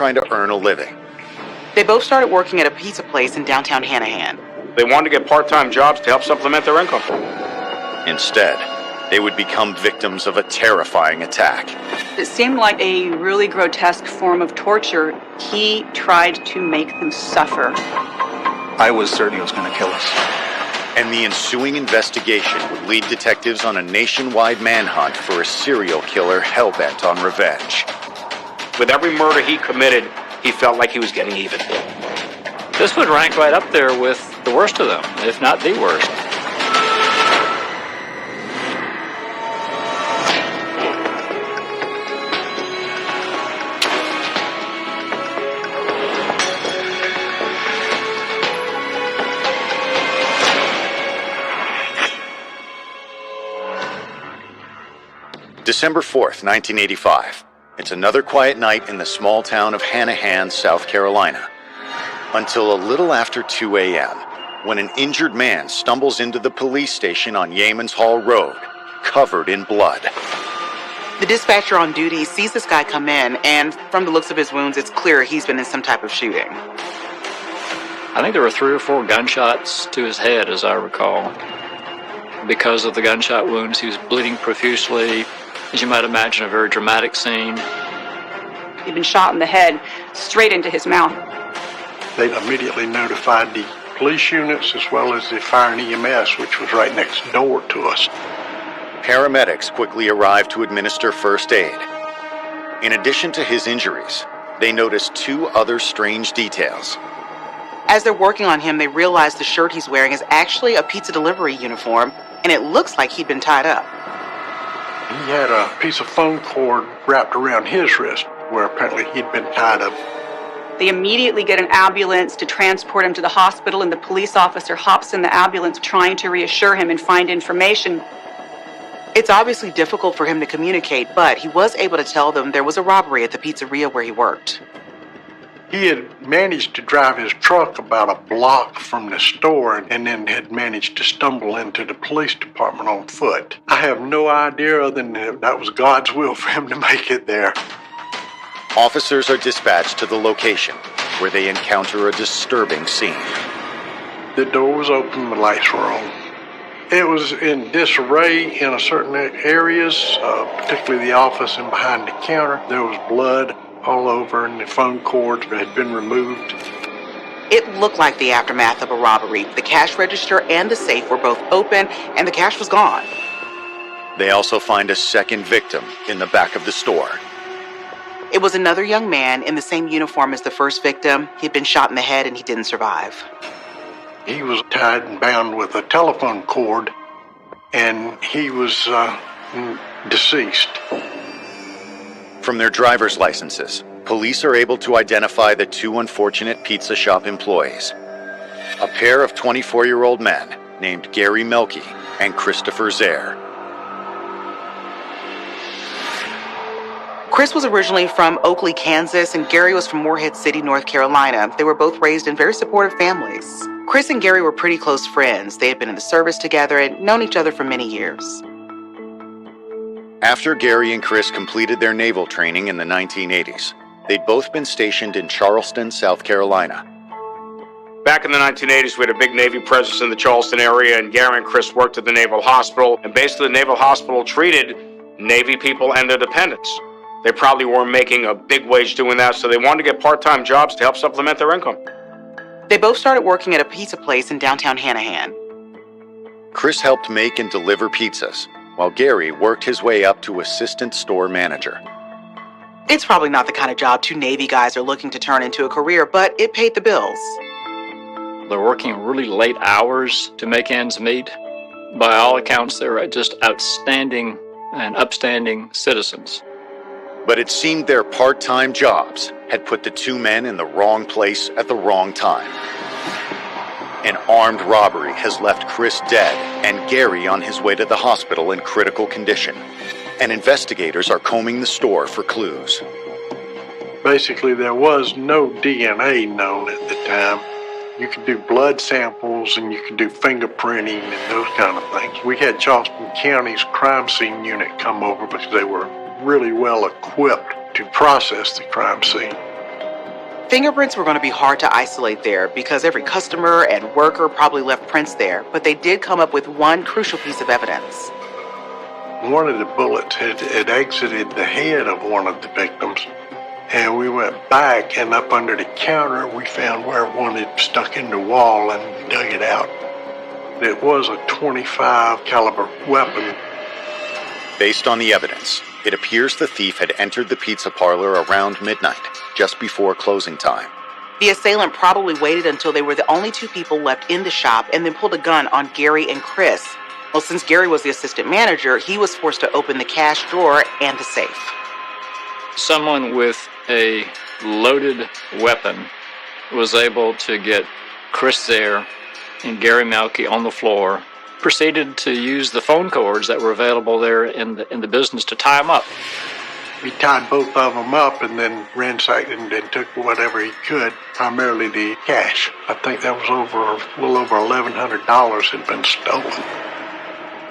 trying to earn a living. They both started working at a pizza place in downtown Hanahan. They wanted to get part-time jobs to help supplement their income. Instead, they would become victims of a terrifying attack. It seemed like a really grotesque form of torture. He tried to make them suffer. I was certain he was going to kill us. And the ensuing investigation would lead detectives on a nationwide manhunt for a serial killer hell-bent on revenge. With every murder he committed, he felt like he was getting even. This would rank right up there with the worst of them, if not the worst. December 4th, 1985. It's another quiet night in the small town of Hanahan, South Carolina. Until a little after 2 a.m., when an injured man stumbles into the police station on Yeamans Hall Road, covered in blood. The dispatcher on duty sees this guy come in, and from the looks of his wounds, it's clear he's been in some type of shooting. I think there were 3 or 4 gunshots to his head, as I recall. Because of the gunshot wounds, he was bleeding profusely. As you might imagine, a very dramatic scene. He'd been shot in the head, straight into his mouth. They immediately notified the police units as well as the fire and EMS, which was right next door to us. Paramedics quickly arrived to administer first aid. In addition to his injuries, they noticed 2 other strange details. As they're working on him, they realize the shirt he's wearing is actually a pizza delivery uniform, and it looks like he'd been tied up. He had a piece of phone cord wrapped around his wrist, where apparently he'd been tied up. They immediately get an ambulance to transport him to the hospital, and the police officer hops in the ambulance trying to reassure him and find information. It's obviously difficult for him to communicate, but he was able to tell them there was a robbery at the pizzeria where he worked. He had managed to drive his truck about a block from the store and then had managed to stumble into the police department on foot. I have no idea other than that was God's will for him to make it there. Officers are dispatched to the location, where they encounter a disturbing scene. The door was open, the lights were on. It was in disarray in certain areas, particularly the office and behind the counter. There was blood all over, and the phone cords had been removed. It looked like the aftermath of a robbery. The cash register and the safe were both open, and the cash was gone. They also find a second victim in the back of the store. It was another young man in the same uniform as the first victim. He'd been shot in the head, and he didn't survive. He was tied and bound with a telephone cord, and he was deceased. From their driver's licenses, police are able to identify the 2 unfortunate pizza shop employees. A pair of 24-year-old men named Gary Melky and Christopher Zare. Chris was originally from Oakley, Kansas, and Gary was from Morehead City, North Carolina. They were both raised in very supportive families. Chris and Gary were pretty close friends. They had been in the service together and known each other for many years. After Gary and Chris completed their naval training in the 1980s, they'd both been stationed in Charleston, South Carolina. Back in the 1980s, we had a big Navy presence in the Charleston area, and Gary and Chris worked at the Naval Hospital, and basically the Naval Hospital treated Navy people and their dependents. They probably weren't making a big wage doing that, so they wanted to get part-time jobs to help supplement their income. They both started working at a pizza place in downtown Hanahan. Chris helped make and deliver pizzas, while Gary worked his way up to assistant store manager. It's probably not the kind of job 2 Navy guys are looking to turn into a career, but it paid the bills. They're working really late hours to make ends meet. By all accounts, they're just outstanding and upstanding citizens. But it seemed their part-time jobs had put the 2 men in the wrong place at the wrong time. An armed robbery has left Chris dead and Gary on his way to the hospital in critical condition. And investigators are combing the store for clues. Basically, there was no DNA known at the time. You could do blood samples and you could do fingerprinting and those kind of things. We had Charleston County's crime scene unit come over because they were really well equipped to process the crime scene. Fingerprints were going to be hard to isolate there because every customer and worker probably left prints there, but they did come up with one crucial piece of evidence. One of the bullets had exited the head of one of the victims, and we went back, and up under the counter we found where one had stuck in the wall, and we dug it out. It was a .25 caliber weapon. Based on the evidence, it appears the thief had entered the pizza parlor around midnight, just before closing time. The assailant probably waited until they were the only two people left in the shop and then pulled a gun on Gary and Chris. Well, since Gary was the assistant manager, he was forced to open the cash drawer and the safe. Someone with a loaded weapon was able to get Chris Zare and Gary Melky on the floor, proceeded to use the phone cords that were available there in the business to tie them up. He tied both of them up and then ransacked and took whatever he could, primarily the cash. I think that was a little over $1,100 had been stolen.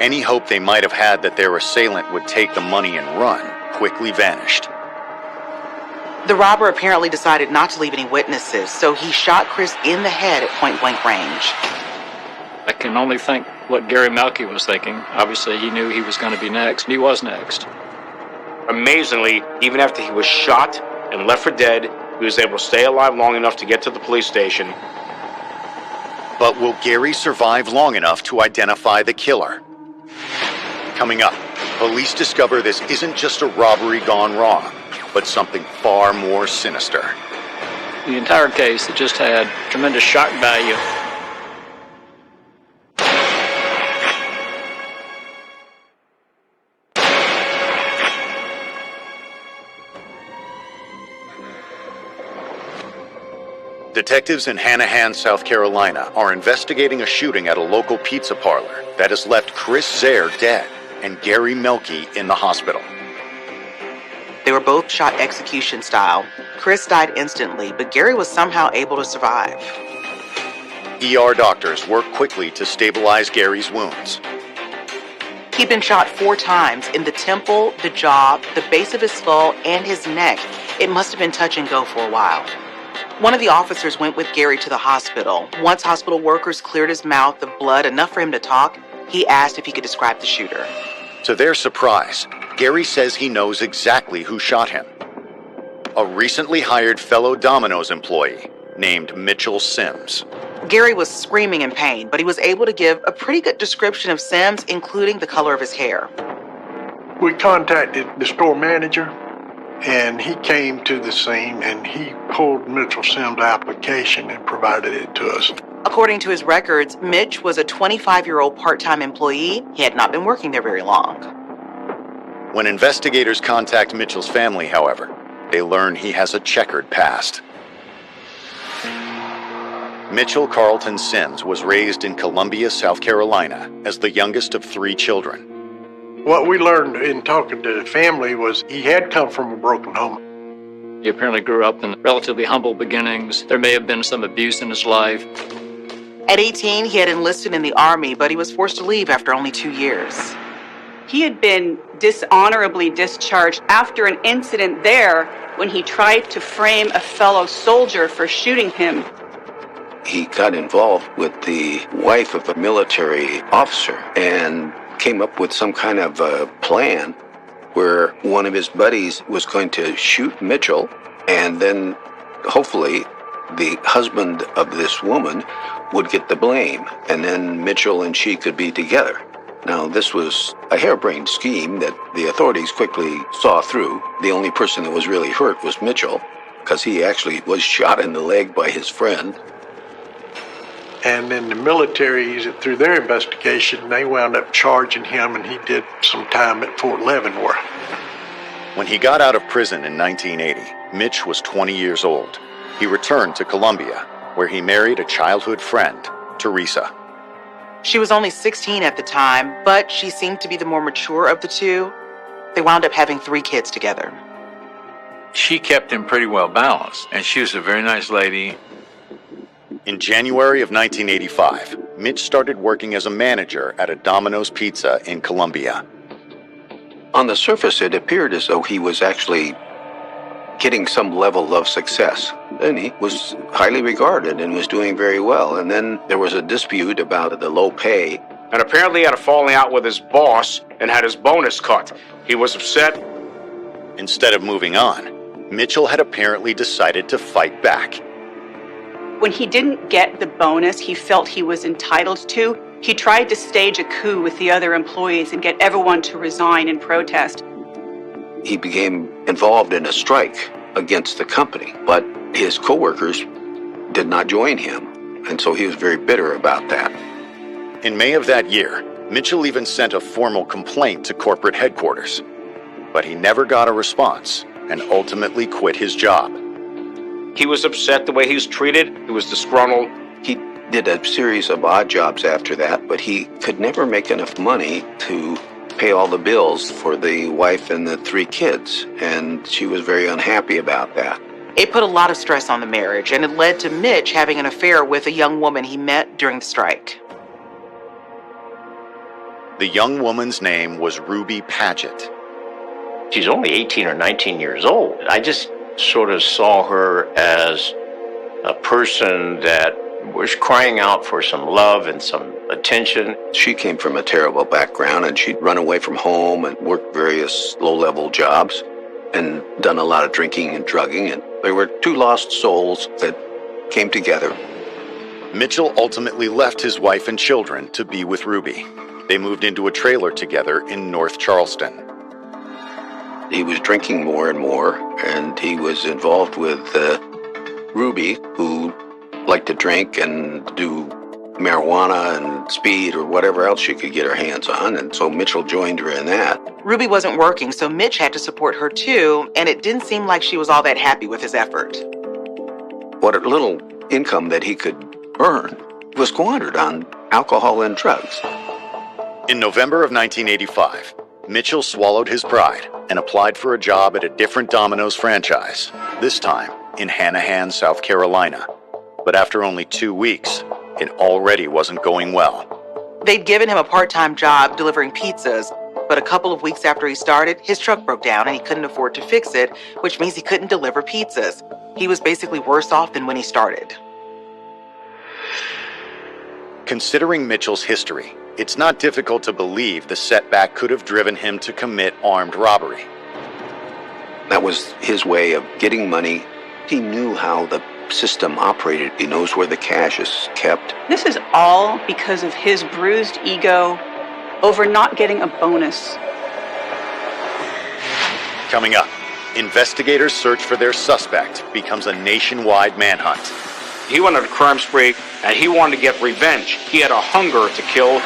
Any hope they might have had that their assailant would take the money and run quickly vanished. The robber apparently decided not to leave any witnesses, so he shot Chris in the head at point-blank range. I can only think what Gary Melky was thinking. Obviously, he knew he was going to be next, and he was next. Amazingly, even after he was shot and left for dead, he was able to stay alive long enough to get to the police station. But will Gary survive long enough to identify the killer? Coming up, police discover this isn't just a robbery gone wrong, but something far more sinister. The entire case, it just had tremendous shock value. Detectives in Hanahan, South Carolina are investigating a shooting at a local pizza parlor that has left Chris Zare dead and Gary Melky in the hospital. They were both shot execution style. Chris died instantly, but Gary was somehow able to survive. ER doctors worked quickly to stabilize Gary's wounds. He'd been shot 4 times in the temple, the jaw, the base of his skull, and his neck. It must have been touch and go for a while. One of the officers went with Gary to the hospital. Once hospital workers cleared his mouth of blood enough for him to talk, he asked if he could describe the shooter. To their surprise, Gary says he knows exactly who shot him. A recently hired fellow Dominos employee named Mitchell Sims. Gary was screaming in pain, but he was able to give a pretty good description of Sims, including the color of his hair. We contacted the store manager, and he came to the scene, and he pulled Mitchell Sims' application and provided it to us. According to his records, Mitch was a 25-year-old part-time employee. He had not been working there very long. When investigators contact Mitchell's family, however, they learn he has a checkered past. Mitchell Carlton Sims was raised in Columbia, South Carolina, as the youngest of 3 children. What we learned in talking to the family was he had come from a broken home. He apparently grew up in relatively humble beginnings. There may have been some abuse in his life. At 18, he had enlisted in the Army, but he was forced to leave after only 2 years. He had been dishonorably discharged after an incident there when he tried to frame a fellow soldier for shooting him. He got involved with the wife of a military officer and came up with some kind of a plan where one of his buddies was going to shoot Mitchell, and then hopefully the husband of this woman would get the blame, and then Mitchell and she could be together. Now, this was a harebrained scheme that the authorities quickly saw through. The only person that was really hurt was Mitchell, because he actually was shot in the leg by his friend. And then the military, through their investigation, they wound up charging him, and he did some time at Fort Leavenworth. When he got out of prison in 1980, Mitch was 20 years old. He returned to Columbia, where he married a childhood friend, Teresa. She was only 16 at the time, but she seemed to be the more mature of the two. They wound up having 3 kids together. She kept him pretty well balanced, and she was a very nice lady. In January of 1985, Mitch started working as a manager at a Domino's Pizza in Columbia. On the surface, it appeared as though he was actually getting some level of success. And he was highly regarded and was doing very well. And then there was a dispute about the low pay. And apparently he had a falling out with his boss and had his bonus cut. He was upset. Instead of moving on, Mitchell had apparently decided to fight back. When he didn't get the bonus he felt he was entitled to, he tried to stage a coup with the other employees and get everyone to resign in protest. He became involved in a strike against the company, but his coworkers did not join him, and so he was very bitter about that. In May of that year, Mitchell even sent a formal complaint to corporate headquarters, but he never got a response and ultimately quit his job. He was upset the way he was treated. He was disgruntled. He did a series of odd jobs after that, but he could never make enough money to pay all the bills for the wife and the 3 kids, and she was very unhappy about that. It put a lot of stress on the marriage, and it led to Mitch having an affair with a young woman he met during the strike. The young woman's name was Ruby Paget. She's only 18 or 19 years old. I just sort of saw her as a person that was crying out for some love and some attention. She came from a terrible background, and she'd run away from home and worked various low-level jobs and done a lot of drinking and drugging, and there were 2 lost souls that came together. Mitchell ultimately left his wife and children to be with Ruby. They moved into a trailer together in North Charleston. He was drinking more and more, and he was involved with Ruby, who liked to drink and do marijuana and speed or whatever else she could get her hands on, and so Mitchell joined her in that. Ruby wasn't working, so Mitch had to support her too, and it didn't seem like she was all that happy with his effort. What little income that he could earn was squandered on alcohol and drugs. In November of 1985, Mitchell swallowed his pride and applied for a job at a different Dominos franchise, this time in Hanahan, South Carolina. But after only 2 weeks, it already wasn't going well. They'd given him a part-time job delivering pizzas, but a couple of weeks after he started, his truck broke down and he couldn't afford to fix it, which means he couldn't deliver pizzas. He was basically worse off than when he started. Considering Mitchell's history, it's not difficult to believe the setback could have driven him to commit armed robbery. That was his way of getting money. He knew how the system operated. He knows where the cash is kept. This is all because of his bruised ego over not getting a bonus. Coming up, investigators' search for their suspect becomes a nationwide manhunt. He went on a crime spree, and he wanted to get revenge. He had a hunger to kill.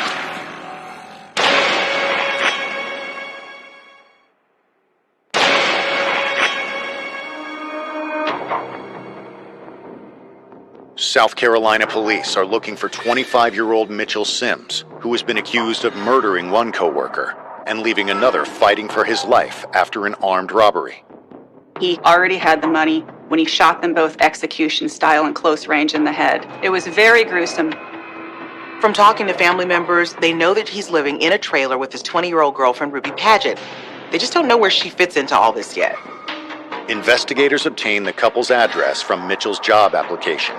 South Carolina police are looking for 25-year-old Mitchell Sims, who has been accused of murdering one coworker and leaving another fighting for his life after an armed robbery. He already had the money when he shot them both execution style and close range in the head. It was very gruesome. From talking to family members, they know that he's living in a trailer with his 20-year-old girlfriend, Ruby Paget. They just don't know where she fits into all this yet. Investigators obtain the couple's address from Mitchell's job application.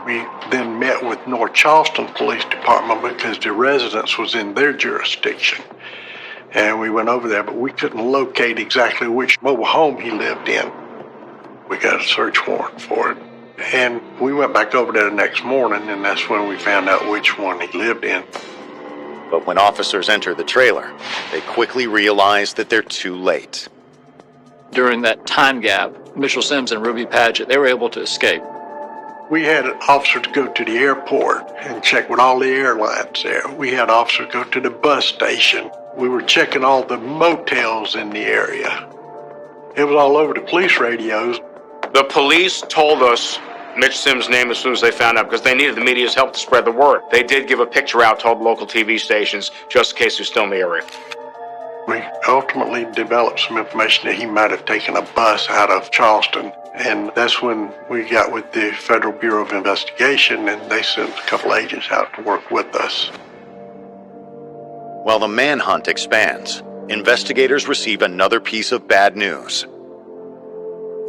We then met with North Charleston Police Department because the residence was in their jurisdiction. And we went over there, but we couldn't locate exactly which mobile home he lived in. We got a search warrant for it. And we went back over there the next morning, and that's when we found out which one he lived in. But when officers enter the trailer, they quickly realize that they're too late. During that time gap, Mitchell Sims and Ruby Paget, they were able to escape. We had officers go to the airport and check with all the airlines there. We had officers go to the bus station. We were checking all the motels in the area. It was all over the police radios. The police told us Mitch Sims' name as soon as they found out because they needed the media's help to spread the word. They did give a picture out to all the local TV stations just in case he was still in the area. We ultimately developed some information that he might have taken a bus out of Charleston. And that's when we got with the Federal Bureau of Investigation, and they sent a couple agents out to work with us. While the manhunt expands, investigators receive another piece of bad news.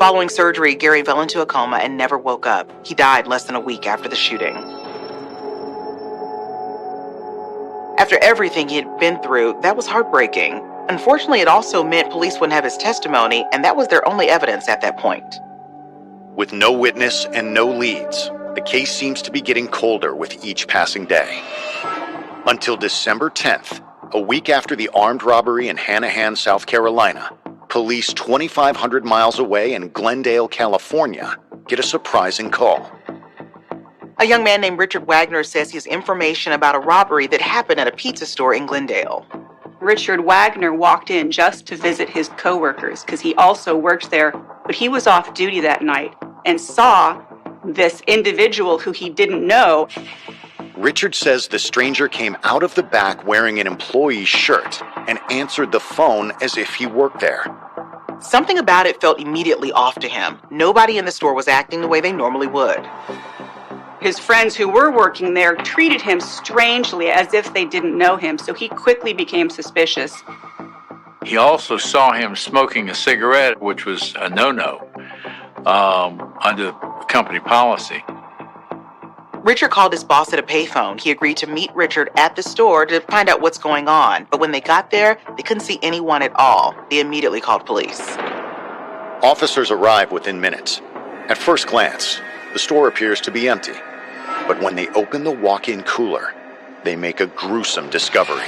Following surgery, Gary fell into a coma and never woke up. He died less than a week after the shooting. After everything he had been through, that was heartbreaking. Unfortunately, it also meant police wouldn't have his testimony, and that was their only evidence at that point. With no witness and no leads, the case seems to be getting colder with each passing day. Until December 10th, a week after the armed robbery in Hanahan, South Carolina, police 2,500 miles away in Glendale, California, get a surprising call. A young man named Richard Wagner says he has information about a robbery that happened at a pizza store in Glendale. Richard Wagner walked in just to visit his coworkers because he also worked there, but he was off duty that night and saw this individual who he didn't know. Richard says the stranger came out of the back wearing an employee's shirt and answered the phone as if he worked there. Something about it felt immediately off to him. Nobody in the store was acting the way they normally would. His friends who were working there treated him strangely as if they didn't know him, so he quickly became suspicious. He also saw him smoking a cigarette, which was a no-no under company policy. Richard called his boss at a payphone. He agreed to meet Richard at the store to find out what's going on. But when they got there, they couldn't see anyone at all. They immediately called police. Officers arrive within minutes. At first glance, the store appears to be empty. But when they open the walk-in cooler, they make a gruesome discovery.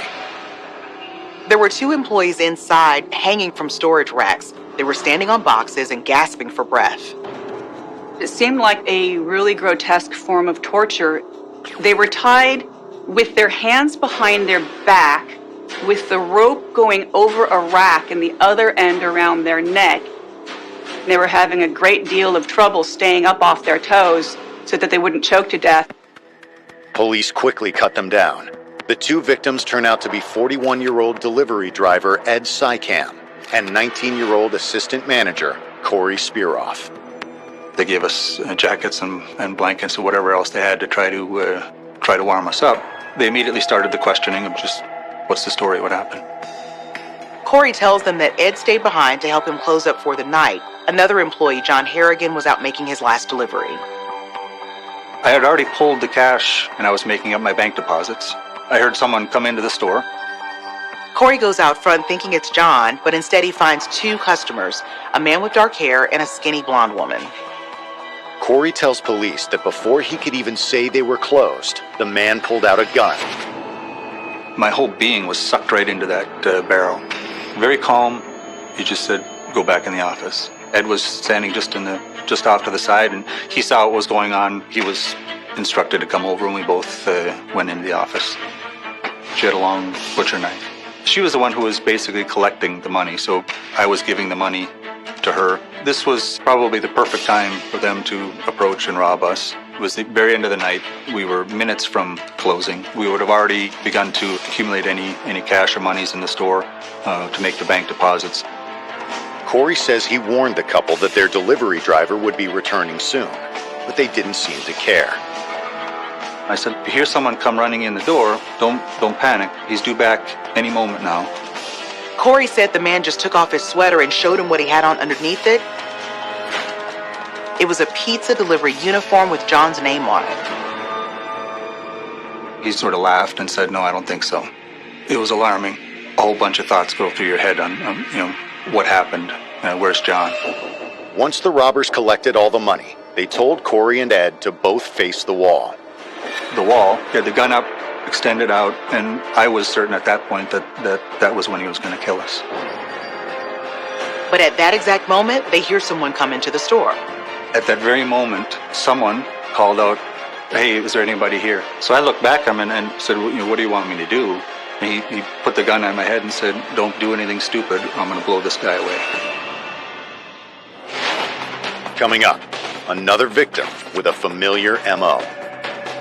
There were 2 employees inside, hanging from storage racks. They were standing on boxes and gasping for breath. It seemed like a really grotesque form of torture. They were tied with their hands behind their back, with the rope going over a rack and the other end around their neck. They were having a great deal of trouble staying up off their toes so that they wouldn't choke to death. Police quickly cut them down. The 2 victims turn out to be 41-year-old delivery driver Ed Sykam and 19-year-old assistant manager Corey Spearoff. They gave us jackets and blankets or whatever else they had to try to warm us up. They immediately started the questioning of just, what's the story, what happened? Corey tells them that Ed stayed behind to help him close up for the night. Another employee, John Harrigan, was out making his last delivery. I had already pulled the cash and I was making up my bank deposits. I heard someone come into the store. Corey goes out front thinking it's John, but instead he finds 2 customers, a man with dark hair and a skinny blonde woman. Corey tells police that before he could even say they were closed, the man pulled out a gun. My whole being was sucked right into that barrel. Very calm. He just said, go back in the office. Ed was standing just off to the side, and he saw what was going on. He was instructed to come over, and we both went into the office. She had a long butcher knife. She was the one who was basically collecting the money, so I was giving the money to her. This was probably the perfect time for them to approach and rob us. It was the very end of the night. We were minutes from closing. We would have already begun to accumulate any cash or monies in the store to make the bank deposits. Corey says he warned the couple that their delivery driver would be returning soon, but they didn't seem to care. I said, if you hear someone come running in the door, don't panic. He's due back any moment now. Corey said the man just took off his sweater and showed him what he had on underneath it. It was a pizza delivery uniform with John's name on it. He sort of laughed and said, no, I don't think so. It was alarming. A whole bunch of thoughts go through your head on what happened, where's John? Once the robbers collected all the money, they told Corey and Ed to both face the wall. The wall, he had the gun up, extended out, and I was certain at that point that was when he was going to kill us. But at that exact moment, they hear someone come into the store. At that very moment, someone called out, hey, is there anybody here? So I looked back at him and said, what do you want me to do? And he put the gun on my head and said, don't do anything stupid, I'm going to blow this guy away. Coming up, another victim with a familiar MO.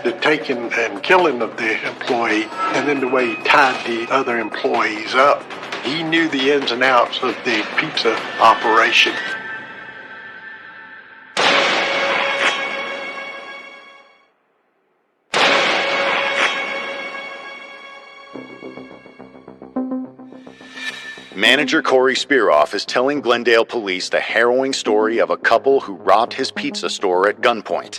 The taking and killing of the employee, and then the way he tied the other employees up. He knew the ins and outs of the pizza operation. Manager Corey Spearoff is telling Glendale police the harrowing story of a couple who robbed his pizza store at gunpoint.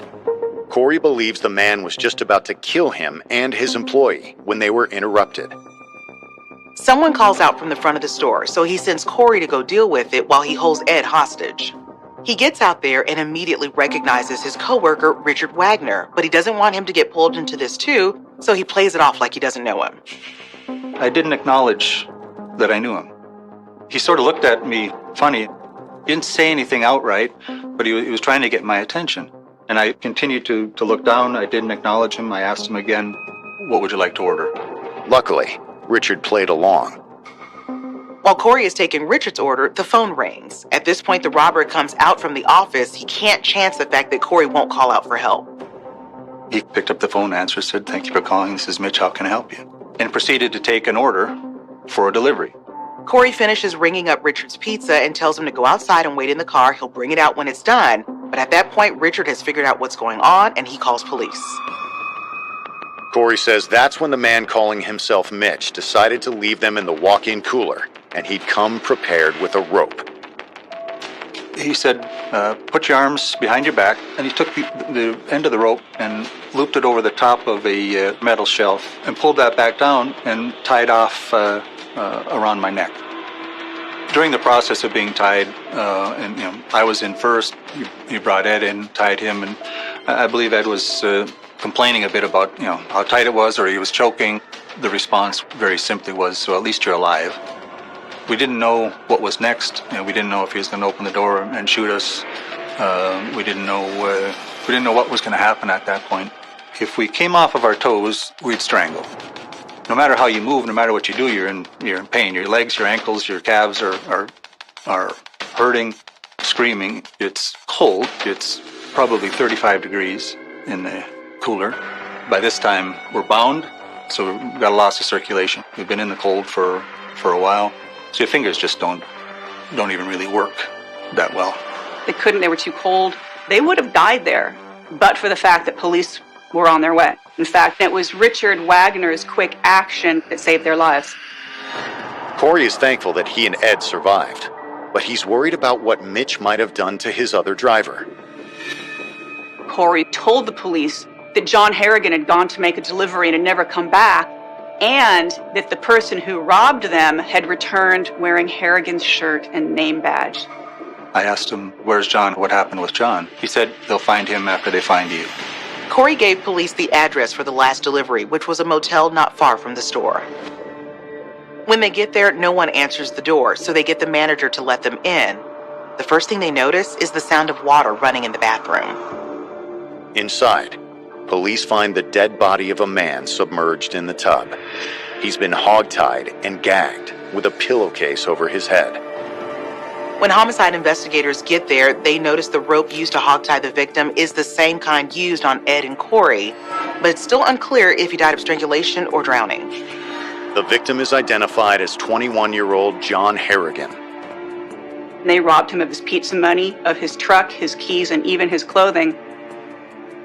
Corey believes the man was just about to kill him and his employee when they were interrupted. Someone calls out from the front of the store, so he sends Corey to go deal with it while he holds Ed hostage. He gets out there and immediately recognizes his coworker, Richard Wagner, but he doesn't want him to get pulled into this too, so he plays it off like he doesn't know him. I didn't acknowledge that I knew him. He sort of looked at me funny. He didn't say anything outright, but he was trying to get my attention. And I continued to look down. I didn't acknowledge him. I asked him again, "What would you like to order?" Luckily, Richard played along. While Corey is taking Richard's order, the phone rings. At this point, the robber comes out from the office. He can't chance the fact that Corey won't call out for help. He picked up the phone, answered, said, "Thank you for calling. This is Mitch. How can I help you?" And proceeded to take an order for a delivery. Corey finishes ringing up Richard's pizza and tells him to go outside and wait in the car. He'll bring it out when it's done. But at that point, Richard has figured out what's going on and he calls police. Corey says that's when the man calling himself Mitch decided to leave them in the walk-in cooler, and he'd come prepared with a rope. He said, "Put your arms behind your back," and he took the end of the rope and looped it over the top of a metal shelf and pulled that back down and tied off around my neck. During the process of being tied, and I was in first. He brought Ed in, tied him, and I believe Ed was complaining a bit about how tight it was, or he was choking. The response very simply was, "So at least you're alive." We didn't know what was next. We didn't know if he was going to open the door and shoot us. We didn't know what was going to happen at that point. If we came off of our toes, we'd strangle. No matter how you move, no matter what you do, you're in pain. Your legs, your ankles, your calves are hurting, screaming. It's cold. It's probably 35 degrees in the cooler. By this time, we're bound, so we've got a loss of circulation. We've been in the cold for a while. So your fingers just don't even really work that well. They couldn't, they were too cold. They would have died there, but for the fact that police were on their way. In fact, it was Richard Wagner's quick action that saved their lives. Corey is thankful that he and Ed survived, but he's worried about what Mitch might have done to his other driver. Corey told the police that John Harrigan had gone to make a delivery and had never come back, and that the person who robbed them had returned wearing Harrigan's shirt and name badge. I asked him, "Where's John? What happened with John?" He said, "They'll find him after they find you." Corey gave police the address for the last delivery, which was a motel not far from the store. When they get there, no one answers the door, so they get the manager to let them in. The first thing they notice is the sound of water running in the bathroom. Inside, police find the dead body of a man submerged in the tub. He's been hogtied and gagged with a pillowcase over his head. When homicide investigators get there, they notice the rope used to hogtie the victim is the same kind used on Ed and Corey, but it's still unclear if he died of strangulation or drowning. The victim is identified as 21-year-old John Harrigan. They robbed him of his pizza money, of his truck, his keys, and even his clothing.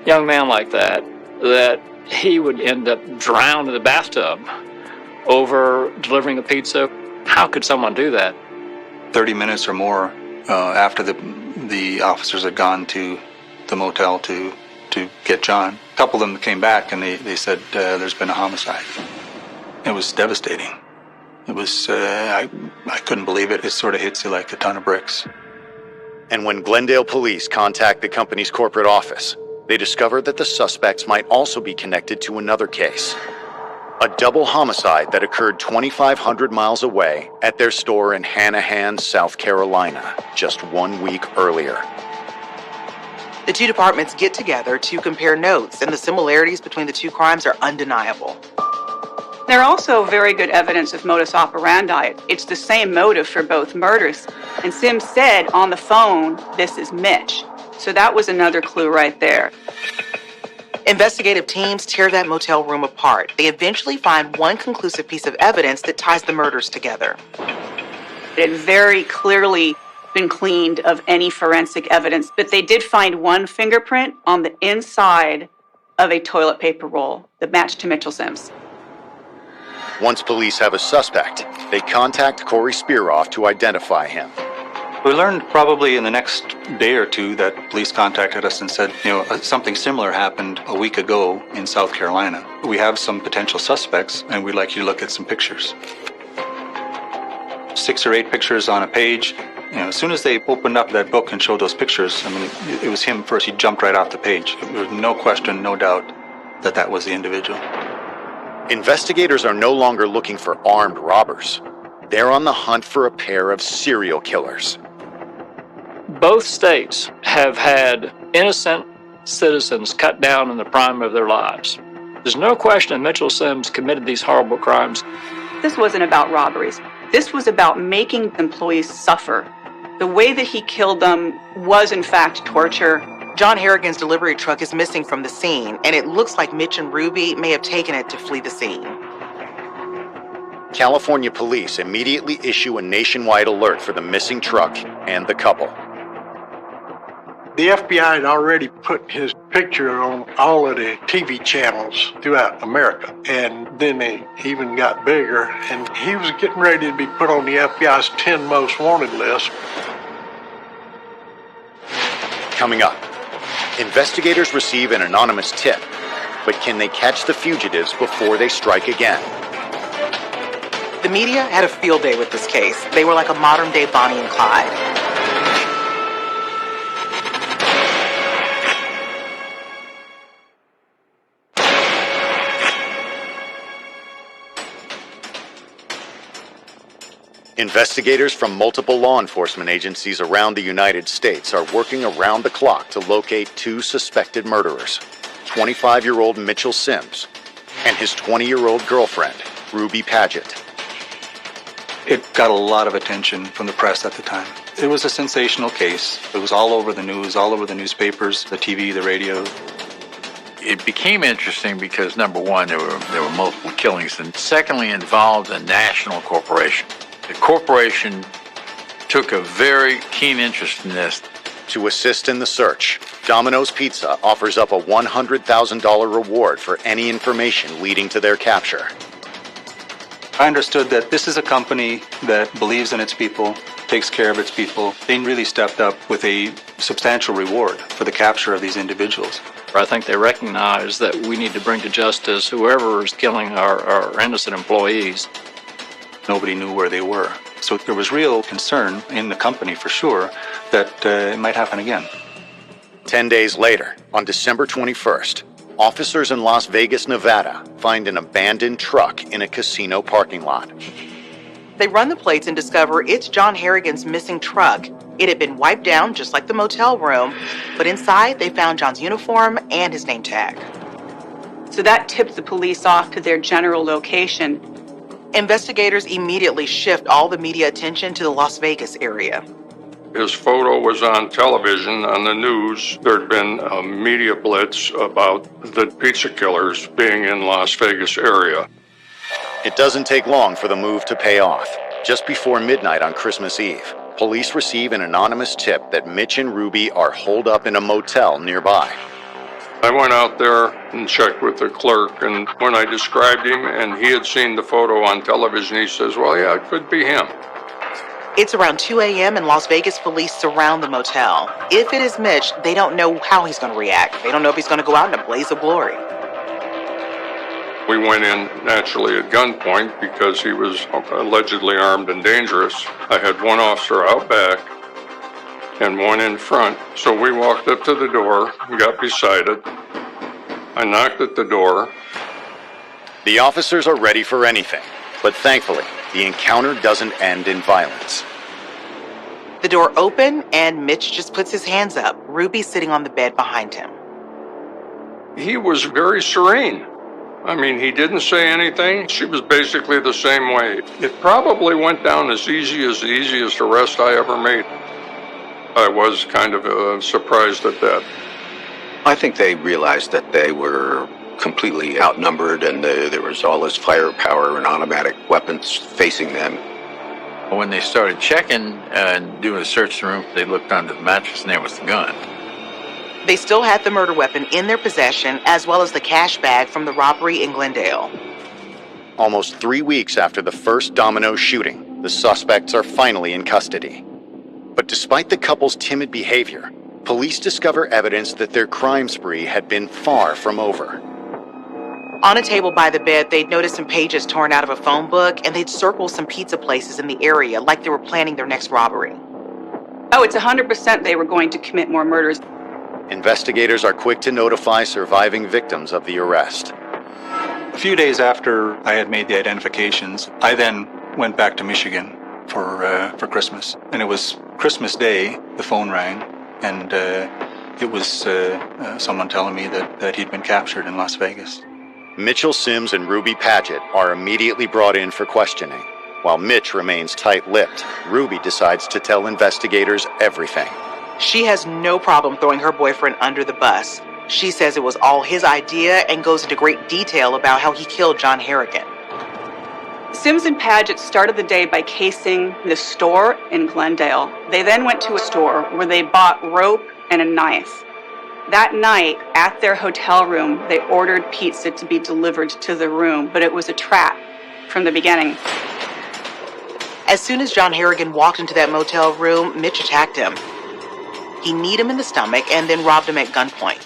Young man like that he would end up drowned in the bathtub over delivering a pizza. How could someone do that? 30 minutes or more after the officers had gone to the motel to get John, a couple of them came back and they said there's been a homicide. It was devastating. It was, I couldn't believe it. It sort of hits you like a ton of bricks. And when Glendale police contact the company's corporate office, they discover that the suspects might also be connected to another case. A double homicide that occurred 2,500 miles away at their store in Hanahan, South Carolina, just 1 week earlier. The two departments get together to compare notes, and the similarities between the two crimes are undeniable. There are also very good evidence of modus operandi. It's the same motive for both murders. And Sims said on the phone, "This is Mitch." So that was another clue right there. Investigative teams tear that motel room apart. They eventually find one conclusive piece of evidence that ties the murders together. It had very clearly been cleaned of any forensic evidence, but they did find one fingerprint on the inside of a toilet paper roll that matched to Mitchell Sims. Once police have a suspect, they contact Corey Spearoff to identify him. We learned probably in the next day or two that police contacted us and said, something similar happened a week ago in South Carolina. We have some potential suspects, and we'd like you to look at some pictures. 6 or 8 pictures on a page. As soon as they opened up that book and showed those pictures, it was him first. He jumped right off the page. There was no question, no doubt that that was the individual. Investigators are no longer looking for armed robbers. They're on the hunt for a pair of serial killers. Both states have had innocent citizens cut down in the prime of their lives. There's no question Mitchell Sims committed these horrible crimes. This wasn't about robberies. This was about making employees suffer. The way that he killed them was, in fact, torture. John Harrigan's delivery truck is missing from the scene, and it looks like Mitch and Ruby may have taken it to flee the scene. California police immediately issue a nationwide alert for the missing truck and the couple. The FBI had already put his picture on all of the TV channels throughout America. And then they even got bigger, and he was getting ready to be put on the FBI's 10 most wanted list. Coming up, investigators receive an anonymous tip, but can they catch the fugitives before they strike again? The media had a field day with this case. They were like a modern-day Bonnie and Clyde. Investigators from multiple law enforcement agencies around the United States are working around the clock to locate 2 suspected murderers, 25-year-old Mitchell Sims and his 20-year-old girlfriend, Ruby Paget. It got a lot of attention from the press at the time. It was a sensational case. It was all over the news, all over the newspapers, the TV, the radio. It became interesting because, number one, there were multiple killings, and secondly, involved a national corporation. The corporation took a very keen interest in this. To assist in the search, Domino's Pizza offers up a $100,000 reward for any information leading to their capture. I understood that this is a company that believes in its people, takes care of its people. They really stepped up with a substantial reward for the capture of these individuals. I think they recognize that we need to bring to justice whoever is killing our innocent employees. Nobody knew where they were. So there was real concern in the company, for sure, that it might happen again. 10 days later, on December 21st, officers in Las Vegas, Nevada, find an abandoned truck in a casino parking lot. They run the plates and discover it's John Harrigan's missing truck. It had been wiped down just like the motel room, but inside they found John's uniform and his name tag. So that tipped the police off to their general location. Investigators immediately shift all the media attention to the Las Vegas area. His photo was on television, on the news. There'd been a media blitz about the pizza killers being in Las Vegas area. It doesn't take long for the move to pay off. Just before midnight on Christmas Eve, police receive an anonymous tip that Mitch and Ruby are holed up in a motel nearby. I went out there and checked with the clerk, and when I described him and he had seen the photo on television, he says, well, yeah, it could be him. It's around 2 a.m. and Las Vegas police surround the motel. If it is Mitch, they don't know how he's going to react. They don't know if he's going to go out in a blaze of glory. We went in naturally at gunpoint because he was allegedly armed and dangerous. I had one officer out back and one in front. So we walked up to the door, got beside it. I knocked at the door. The officers are ready for anything, but thankfully, the encounter doesn't end in violence. The door opened and Mitch just puts his hands up. Ruby sitting on the bed behind him. He was very serene. I mean, he didn't say anything. She was basically the same way. It probably went down as the easiest arrest I ever made. I was kind of surprised at that. I think they realized that they were completely outnumbered and there was all this firepower and automatic weapons facing them. When they started checking and doing a search of the room, they looked under the mattress and there was the gun. They still had the murder weapon in their possession, as well as the cash bag from the robbery in Glendale. Almost 3 weeks after the first Domino's shooting, the suspects are finally in custody. But despite the couple's timid behavior, police discover evidence that their crime spree had been far from over. On a table by the bed, they'd noticed some pages torn out of a phone book, and they'd circled some pizza places in the area like they were planning their next robbery. Oh, it's 100% they were going to commit more murders. Investigators are quick to notify surviving victims of the arrest. A few days after I had made the identifications, I then went back to Michigan for Christmas. And it was Christmas Day, the phone rang, and it was someone telling me that he'd been captured in Las Vegas. Mitchell Sims and Ruby Paget are immediately brought in for questioning. While Mitch remains tight-lipped, Ruby decides to tell investigators everything. She has no problem throwing her boyfriend under the bus. She says it was all his idea and goes into great detail about how he killed John Harrigan. Sims and Paget started the day by casing the store in Glendale. They then went to a store where they bought rope and a knife. That night, at their hotel room, they ordered pizza to be delivered to the room, but it was a trap from the beginning. As soon as John Harrigan walked into that motel room, Mitch attacked him. He kneed him in the stomach and then robbed him at gunpoint.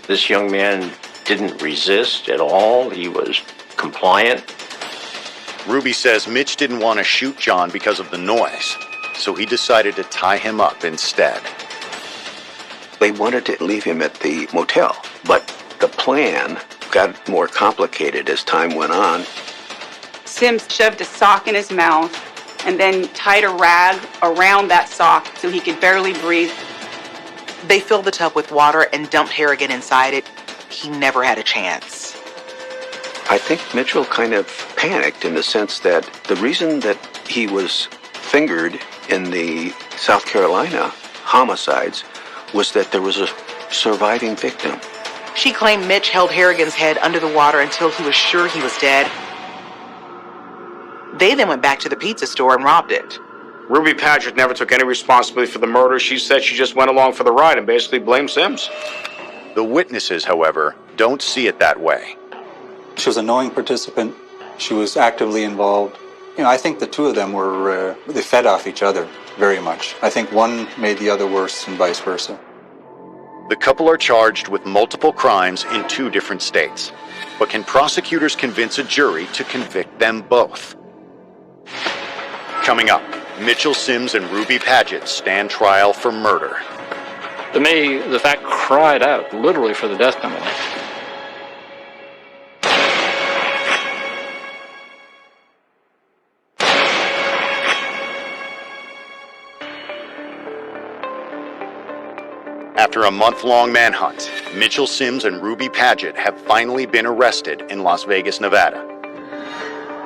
This young man didn't resist at all. He was compliant. Ruby says Mitch didn't want to shoot John because of the noise, so he decided to tie him up instead. They wanted to leave him at the motel, but the plan got more complicated as time went on. Sims shoved a sock in his mouth and then tied a rag around that sock so he could barely breathe. They filled the tub with water and dumped Harrigan inside it. He never had a chance. I think Mitchell kind of panicked in the sense that the reason that he was fingered in the South Carolina homicides was that there was a surviving victim. She claimed Mitch held Harrigan's head under the water until he was sure he was dead. They then went back to the pizza store and robbed it. Ruby Paget never took any responsibility for the murder. She said she just went along for the ride and basically blamed Sims. The witnesses, however, don't see it that way. She was a knowing participant. She was actively involved. I think the two of them they fed off each other very much. I think one made the other worse and vice versa. The couple are charged with multiple crimes in 2 different states. But can prosecutors convince a jury to convict them both? Coming up, Mitchell Sims and Ruby Paget stand trial for murder. To me, the fact cried out literally for the death penalty. After a month-long manhunt, Mitchell Sims and Ruby Paget have finally been arrested in Las Vegas, Nevada.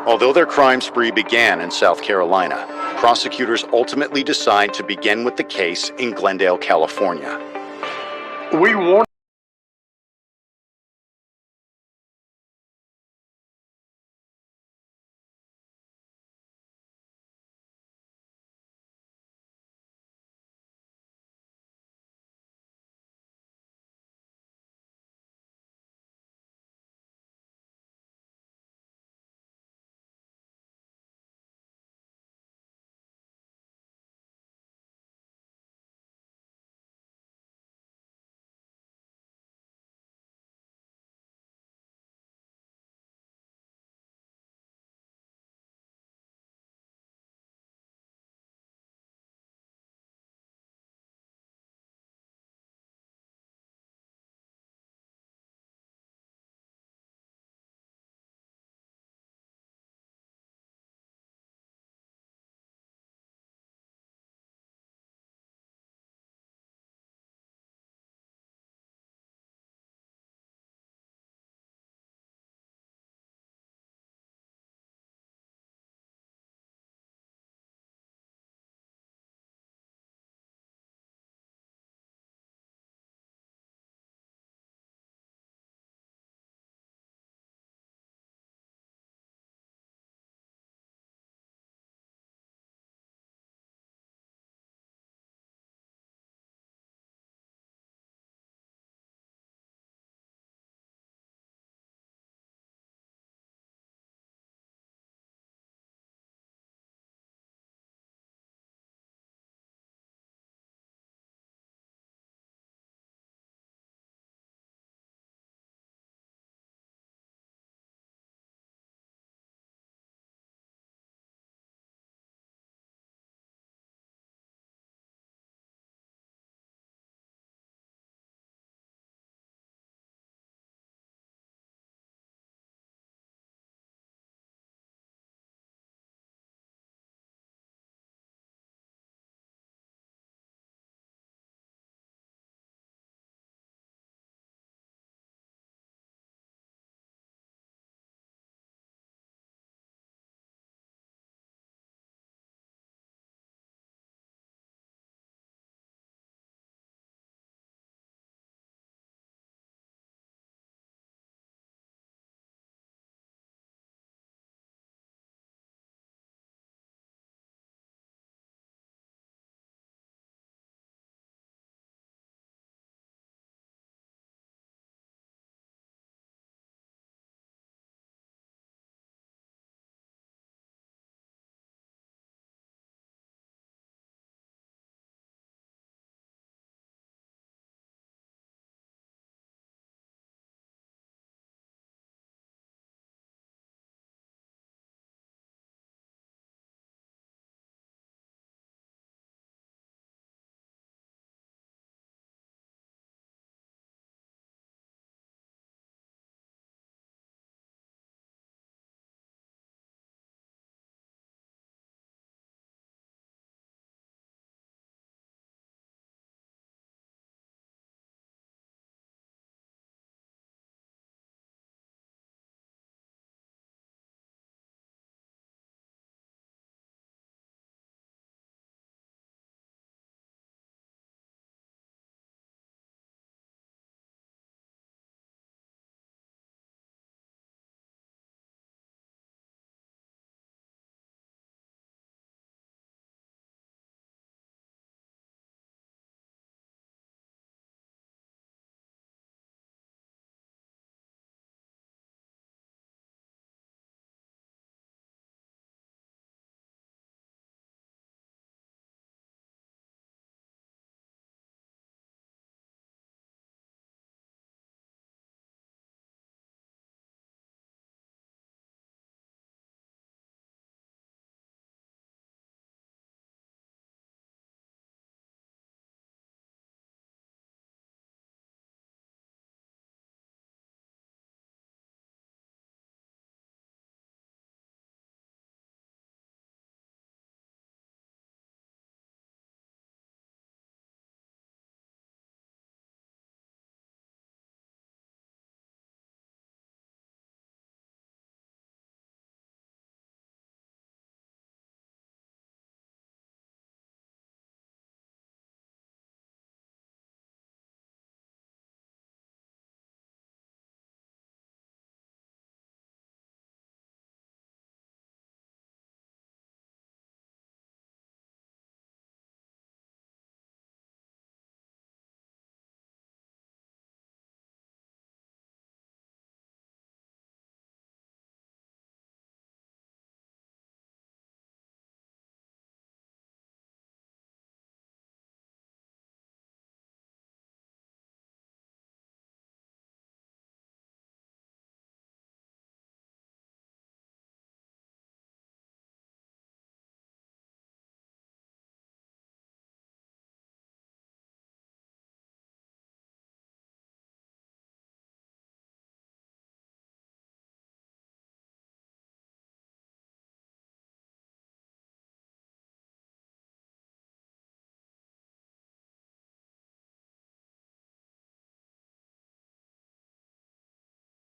Although their crime spree began in South Carolina, prosecutors ultimately decide to begin with the case in Glendale, California. We wanted